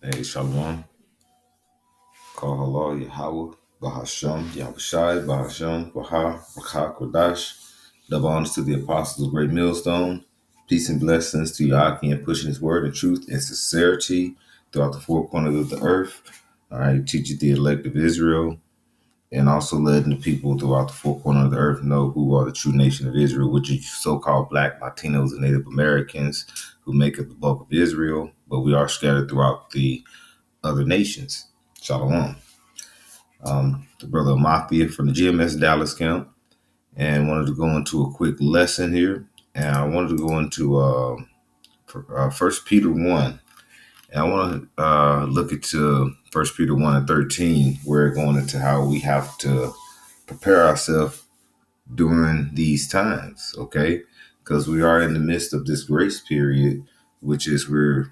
Hey, Shalom, Kahala, Yahweh, Bahasham, Yahushai, Bahasham, Baha, Rakha, Kodash. Double honors to the apostles of Great Millstone. Peace and blessings to Yaki and pushing his word and truth and sincerity throughout the four corners of the earth. All right, teaching the elect of Israel and also letting the people throughout the four corners of the earth know who are the true nation of Israel, which is so-called Black, Latinos, and Native Americans who make up the bulk of Israel, but we are scattered throughout the other nations. Shalom. The brother Mafia from the GMS Dallas camp, and wanted to go into a quick lesson here. And I wanted to go into First Peter 1. And I want to look into First Peter 1 and 13, where we're going into how we have to prepare ourselves during these times, okay? Because we are in the midst of this grace period, which is we're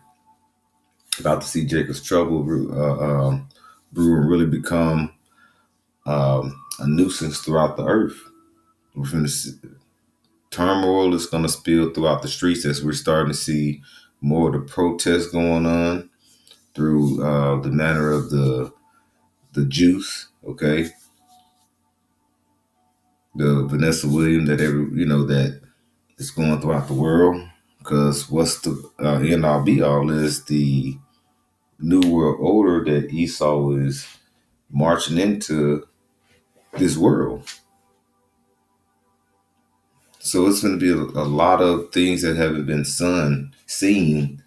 about to see Jacob's trouble brew and really become a nuisance throughout the earth. Within the turmoil is going to spill throughout the streets as we're starting to see more of the protests going on through the manner of the juice. Okay, the Vanessa Williams that is going throughout the world. Because what's the end all be all is the new world order that Esau is marching into this world. So it's going to be a lot of things that haven't been seen,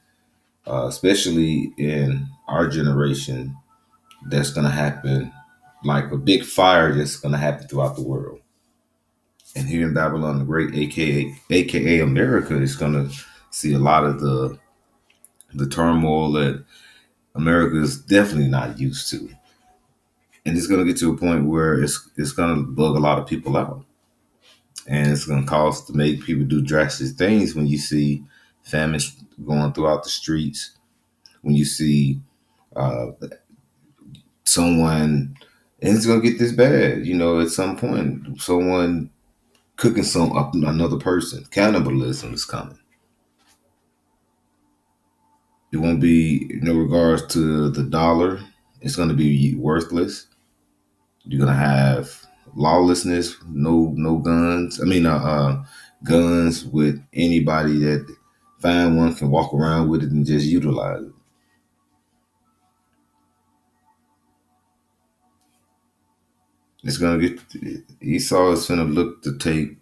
especially in our generation, that's going to happen, like a big fire that's going to happen throughout the world. And here in Babylon the Great, aka America, is going to see a lot of the turmoil that America is definitely not used to. And it's going to get to a point where it's going to bug a lot of people out. And it's going to cause to make people do drastic things when you see famine going throughout the streets, when you see uh, someone, and it's going to get this bad, at some point, someone cooking some up another person. Cannibalism is coming. It won't be in regards to the dollar. It's going to be worthless. You're going to have lawlessness, no guns. Guns with anybody that find one can walk around with it and just utilize it. It's gonna get Esau is gonna look to take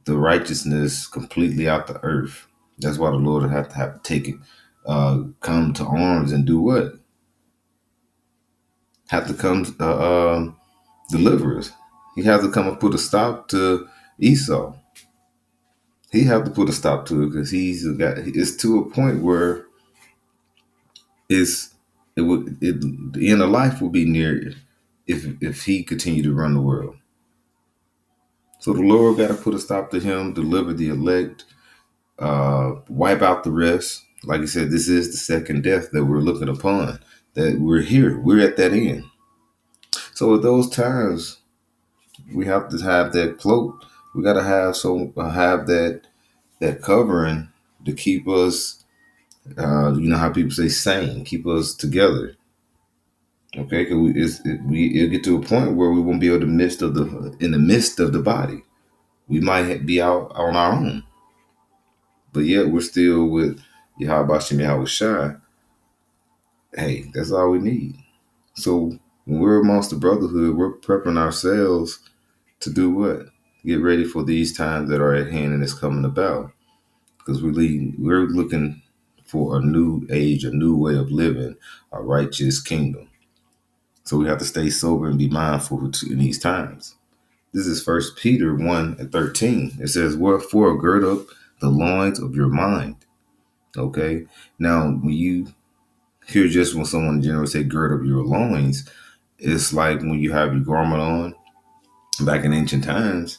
the righteousness completely out the earth. That's why the Lord would have to take it, come to arms and do what? Have to come deliver us. He has to come and put a stop to Esau. He have to put a stop to it because it's to a point where it's the end of life will be near if he continue to run the world. So the Lord got to put a stop to him, deliver the elect, wipe out the rest. Like I said, this is the second death that we're looking upon. That we're here, we're at that end. So at those times, we have to have that cloak. We got to have that covering to keep us. You know how people say sane, keep us together. Okay, because it'll get to a point where we won't be able to in the midst of the body. We might be out on our own, but yet we're still with Yahweh Shem Yahweh Shai. Hey, that's all we need. So when we're amongst the brotherhood, we're prepping ourselves to do what? Get ready for these times that are at hand and it's coming about. Because we're looking for a new age, a new way of living, a righteous kingdom. So we have to stay sober and be mindful in these times. This is First Peter 1 and 13. It says, "Wherefore gird up the loins of your mind." Okay. Now, when you hear just when someone generally say gird up your loins, it's like when you have your garment on back in ancient times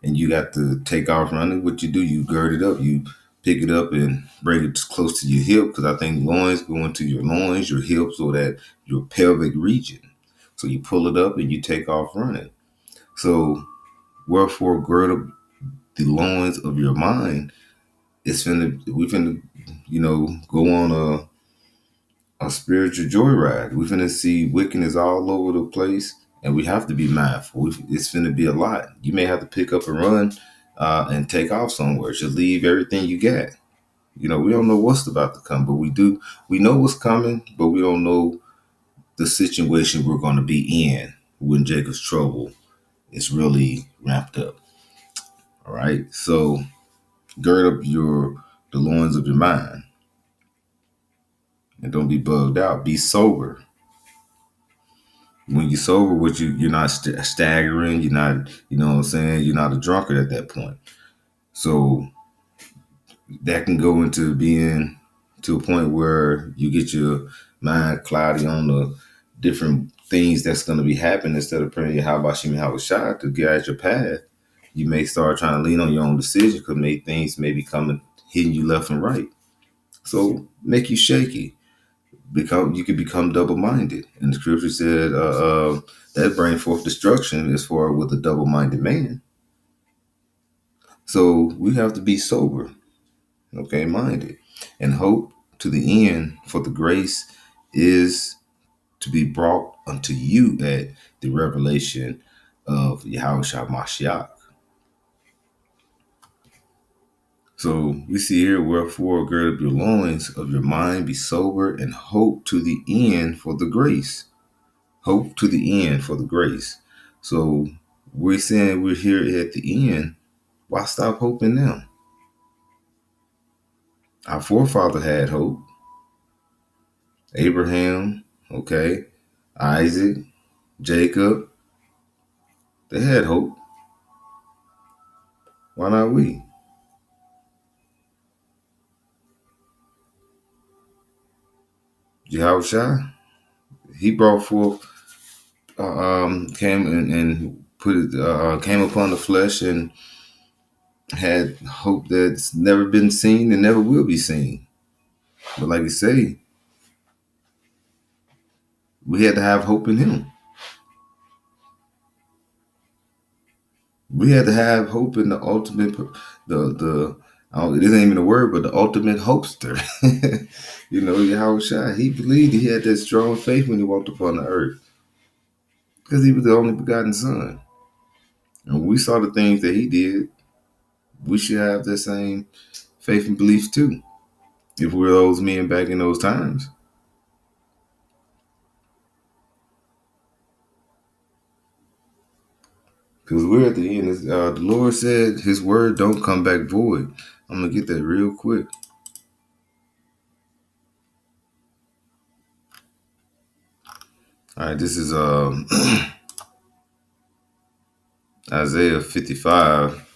and you got to take off running. What you do, you gird it up, you pick it up and bring it close to your hip, because I think loins go into your loins, your hips, or that your pelvic region. So you pull it up and you take off running. So wherefore gird up the loins of your mind. We finna, go on a spiritual joyride. We're finna see wickedness all over the place, and we have to be mindful. It's finna be a lot. You may have to pick up and run and take off somewhere. Just leave everything you got. You know, we don't know what's about to come, but we do. We know what's coming, but we don't know the situation we're going to be in when Jacob's trouble is really ramped up. All right, so gird up the loins of your mind, and don't be bugged out. Be sober. When you're sober, you're not staggering. You're not, you know what I'm saying. You're not a drunkard at that point. So that can go into being to a point where you get your mind cloudy on the different things that's going to be happening instead of praying how about Shimi how shot to get out your path. You may start trying to lean on your own decision because things may be coming hitting you left and right. So make you shaky. You could become double minded. And the scripture said that bring forth destruction as far with a double minded man. So we have to be sober, okay, minded, and hope to the end, for the grace is to be brought unto you at the revelation of Yahushua Mashiach. So we see here, wherefore gird up your loins of your mind, be sober, and hope to the end for the grace. Hope to the end for the grace. So we're saying we're here at the end. Why stop hoping now? Our forefather had hope. Abraham, okay, Isaac, Jacob, they had hope. Why not we? Yahushua, he brought forth, came and put it, came upon the flesh and had hope that's never been seen and never will be seen. But like you say, we had to have hope in him. We had to have hope in the ultimate, this ain't even a word, but the ultimate hopester. You know, Yahushua, he believed he had that strong faith when he walked upon the earth because he was the only begotten son. And when we saw the things that he did, we should have that same faith and belief too, if we're those men back in those times. Because we're at the end. The Lord said his word don't come back void. I'm going to get that real quick. All right, this is Isaiah 55,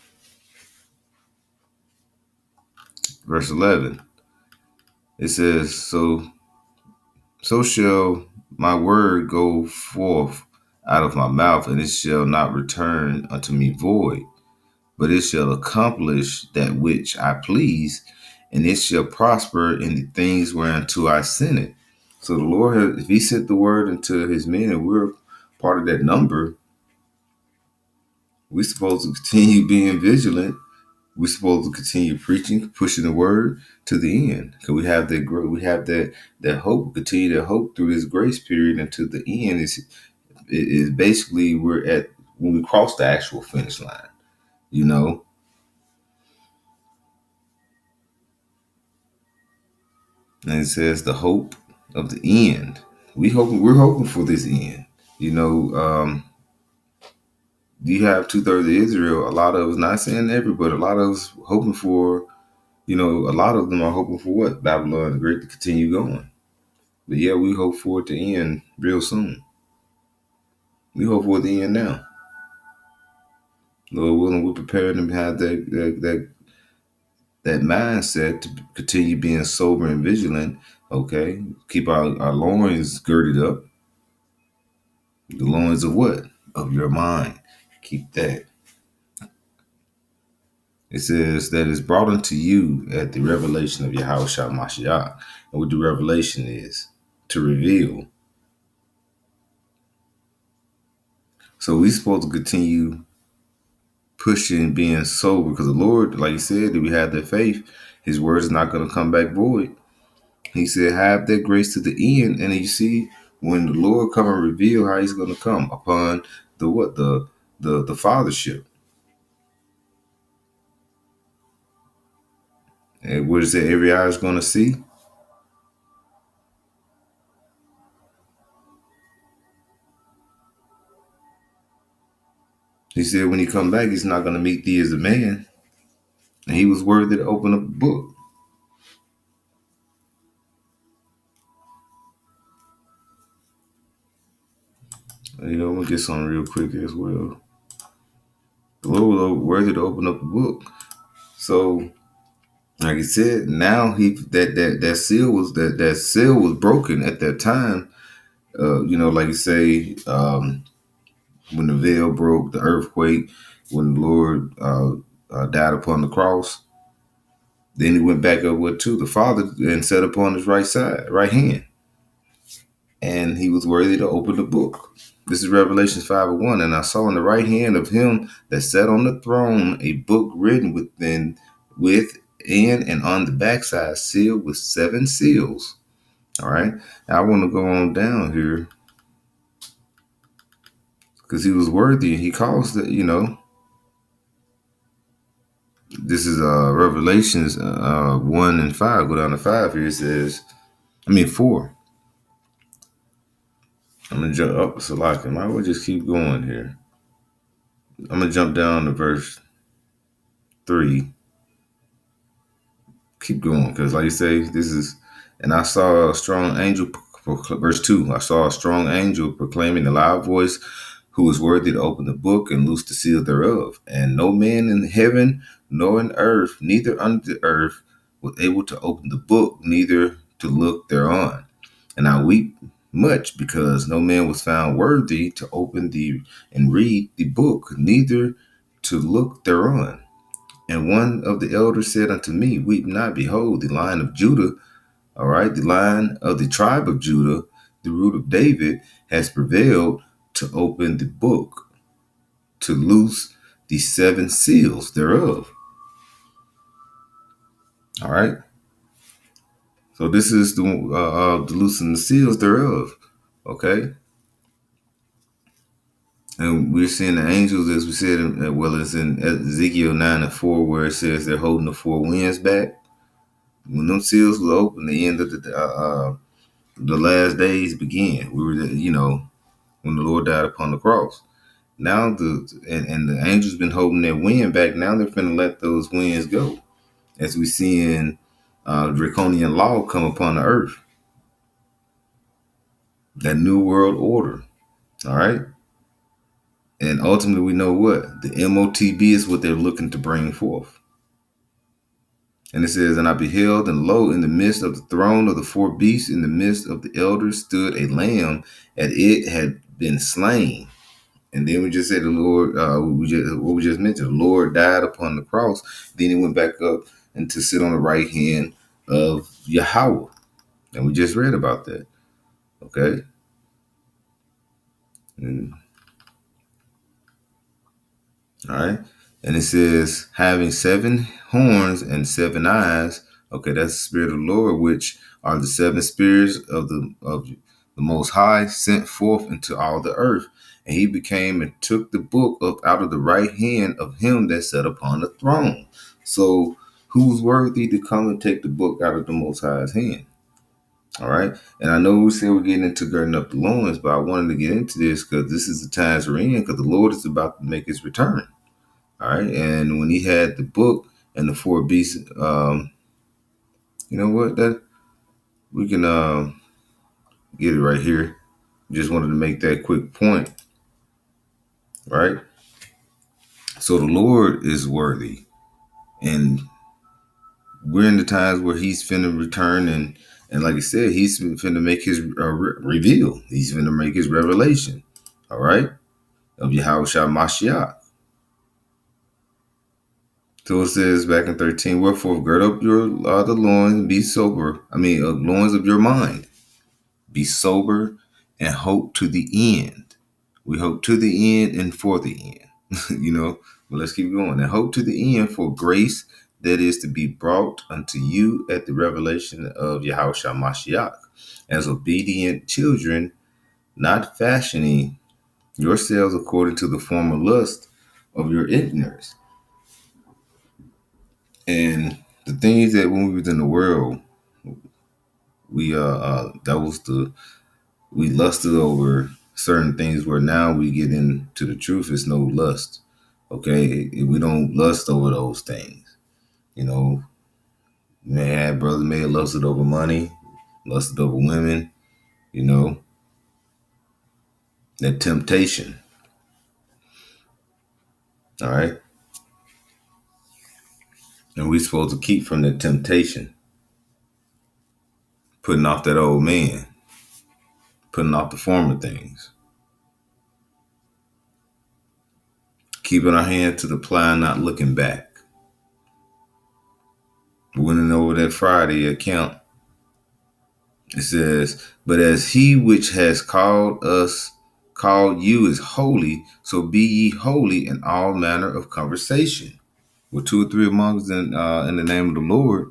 verse 11. It says, so shall my word go forth out of my mouth, and it shall not return unto me void, but it shall accomplish that which I please, and it shall prosper in the things whereunto I sent it. So the Lord, if he sent the word into his men and we're part of that number, we're supposed to continue being vigilant. We're supposed to continue preaching, pushing the word to the end. Because we have that hope, continue to hope through this grace period until the end is basically we're at when we cross the actual finish line, you know. And it says the hope of the end. We're hoping for this end. You know, you have 2/3 of Israel. A lot of us, not saying everybody, a lot of us hoping for, you know, a lot of them are hoping for what? Babylon the Great to continue going. But yeah, we hope for it to end real soon. We hope for it to end now. Lord willing, we're preparing to have that mindset to continue being sober and vigilant. Okay, keep our loins girded up. The loins of what? Of your mind. Keep that. It says that is brought unto you at the revelation of Yahushua Mashiach. And what the revelation is to reveal. So we're supposed to continue pushing, being sober, because the Lord, like he said, that we have that faith. His word is not going to come back void. He said, have that grace to the end. And you see, when the Lord come and reveal how he's going to come upon the what? The fathership. And what is it every eye is going to see? He said when he come back, he's not going to meet thee as a man. And he was worthy to open up the book. I'm going to get something real quick as well. The Lord was worthy to open up the book. So, like he said, now that seal was broken at that time. Like you say, when the veil broke, the earthquake, when the Lord died upon the cross, then he went back up with to the Father and sat upon his right hand, and he was worthy to open the book. This is Revelation 5:1. And I saw in the right hand of him that sat on the throne a book written within and on the backside, sealed with 7 seals. All right. Now I want to go on down here because he was worthy. He calls that. This is Revelations 1 and 5. Go down to 5 here. It says, 4. I'm gonna jump up. So like, I might as well just keep going here. I'm gonna jump down to verse 3. Keep going, because like you say, this is. And I saw a strong angel. Verse 2. I saw a strong angel proclaiming in a loud voice, who is worthy to open the book and loose the seal thereof. And no man in heaven, nor in earth, neither under the earth, was able to open the book, neither to look thereon. And I weep much, because no man was found worthy to open and read the book, neither to look thereon. And one of the elders said unto me, weep not, behold, the Lion of Judah, all right, the Lion of the tribe of Judah, the root of David, has prevailed to open the book, to loose the 7 seals thereof. All right. So this is the loosening the seals thereof. Okay. And we're seeing the angels, as we said, as in Ezekiel 9:4, where it says they're holding the 4 winds back. When them seals were open, the end of the last days began. We were, when the Lord died upon the cross. Now the angels been holding their wind back. Now they're finna let those winds go, as we see in draconian law come upon the earth. That new world order. All right. And ultimately, we know what the MOTB is, what they're looking to bring forth. And it says, and I beheld, and lo, in the midst of the throne of the 4 beasts, in the midst of the elders, stood a lamb, and it had been slain. And then we just said the Lord, what we just mentioned, the Lord died upon the cross. Then he went back up and to sit on the right hand of Yahweh. And we just read about that. Okay. And, all right. And it says, having 7 horns and 7 eyes. Okay, that's the Spirit of the Lord, which are the 7 spirits of the Most High, sent forth into all the earth. And he became and took the book out of the right hand of him that sat upon the throne. So who's worthy to come and take the book out of the Most High's hand? All right. And I know we said we're getting into girding up the loins, but I wanted to get into this because this is the times we're in, because the Lord is about to make his return. All right. And when he had the book and the 4 beasts, you know what? That we can get it right here. Just wanted to make that quick point. Right. So the Lord is worthy. And we're in the times where he's finna return, and like I said, he's finna make his reveal. He's finna make his revelation. All right. Of Yahweh Mashiach. So it says back in 13, wherefore gird up your the loins and be sober. Loins of your mind. Be sober and hope to the end. We hope to the end and for the end. But let's keep going. And hope to the end for grace that is to be brought unto you at the revelation of Yahushua Mashiach, as obedient children, not fashioning yourselves according to the former lust of your ignorance. And the things that when we was in the world, we that was the we lusted over certain things, where now we get into the truth. It's no lust. Okay, we don't lust over those things. You know, may have brother may have lusted over money, lusted over women. You know, that temptation. All right, and we supposed to keep from that temptation, putting off that old man, putting off the former things, keeping our hand to the plow, not looking back. Winning over that Friday account. It says, but as he which has called you is holy, so be ye holy in all manner of conversation. With two or three among us in the name of the Lord,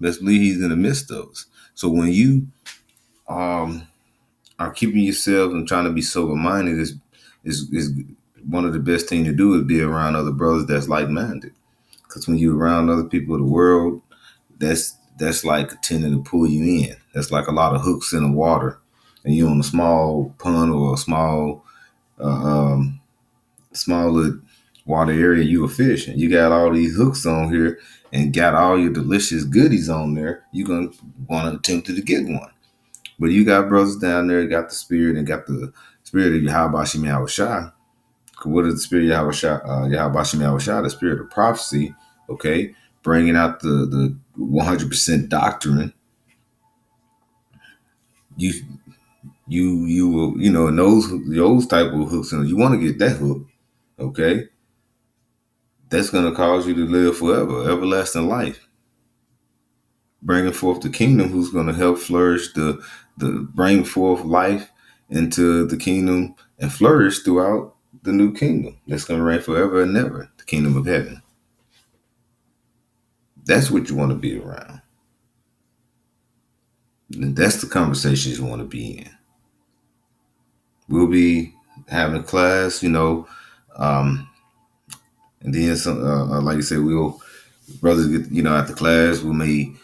let's believe he's in the midst of us. So when you are keeping yourself and trying to be sober minded, is one of the best things to do is be around other brothers that's like minded. Because when you're around other people of the world, that's like tending to pull you in. That's like a lot of hooks in the water, and you're on a small pond or a uh, um, smaller water area. You a fish, and you got all these hooks on here, and got all your delicious goodies on there. You're gonna want to attempt to get one, but you got brothers down there, got the spirit and got the spirit of Yahweh Shem Yahushua. What is the spirit of Yahweh Shem Yahushua? The spirit of prophecy. Okay, bringing out the 100% doctrine. You will, and those type of hooks, and you want to get that hook. Okay, that's going to cause you to live forever, everlasting life, bringing forth the kingdom. Who's going to help flourish the bring forth life into the kingdom and flourish throughout the new kingdom that's going to reign forever and ever, the kingdom of heaven. That's what you want to be around. And that's the conversations you want to be in. We'll be having a class, and then some. Like you said, we'll brothers get, after class, we may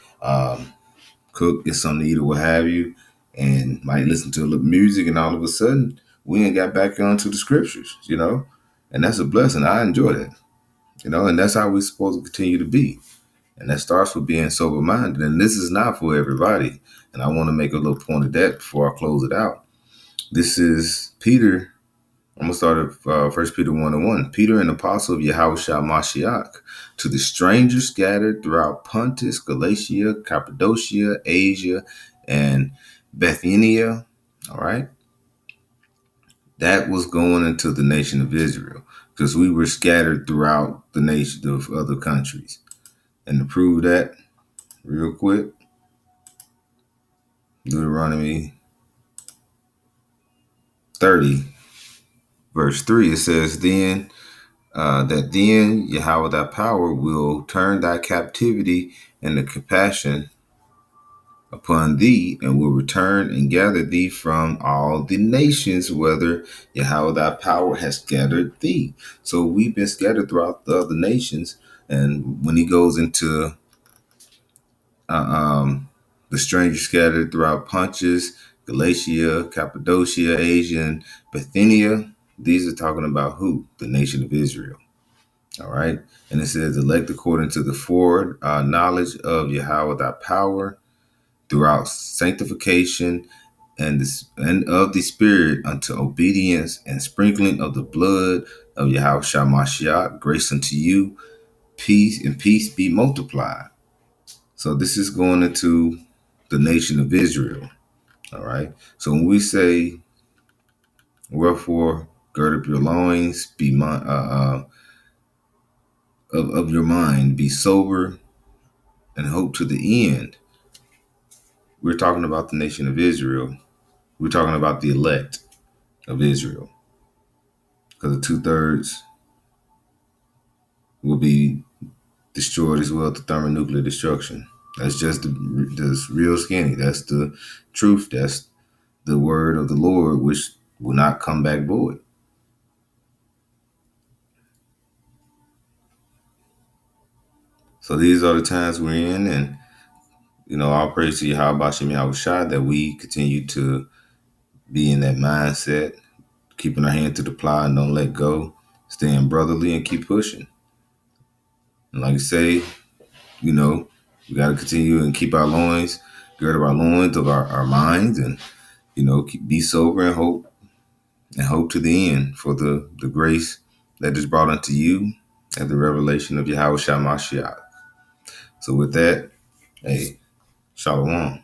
cook, get something to eat or what have you, and might listen to a little music, and all of a sudden we ain't got back onto the scriptures, and that's a blessing. I enjoy that, and that's how we're supposed to continue to be. And that starts with being sober minded. And this is not for everybody. And I want to make a little point of that before I close it out. This is Peter. I'm going to start at 1 Peter 1:1. Peter, an apostle of Yahushua Mashiach, to the strangers scattered throughout Pontus, Galatia, Cappadocia, Asia, and Bithynia. All right. That was going into the nation of Israel, because we were scattered throughout the nation of other countries. And to prove that, real quick, Deuteronomy 30, verse 3, it says, then Yahweh thy power will turn thy captivity and the compassion upon thee, and will return and gather thee from all the nations, whether Yahweh thy power has scattered thee. So we've been scattered throughout the other nations. And when he goes into the strangers scattered throughout Pontus, Galatia, Cappadocia, Asia, and Bithynia, these are talking about who? The nation of Israel. All right. And it says, elect according to the foreknowledge of Yahweh thy power, throughout sanctification and of the Spirit, unto obedience and sprinkling of the blood of Yahweh Mashiach, grace unto you, peace and peace be multiplied. So this is going into the nation of Israel. All right. So when we say, wherefore, gird up your loins, be of your mind, be sober, and hope to the end. We're talking about the nation of Israel. We're talking about the elect of Israel, because the 2/3 will be destroyed as well through thermonuclear destruction. That's just the real skinny. That's the truth. That's the word of the Lord, which will not come back void. So these are the times we're in, and all praise to Yahweh Shem Shai that we continue to be in that mindset, keeping our hand to the plow and don't let go, staying brotherly and keep pushing. And like I say, we got to continue and keep our loins, gird of our loins of our minds, and be sober and hope to the end for the grace that is brought unto you at the revelation of Yahweh Shai Mashiach. So with that, hey, Shalom.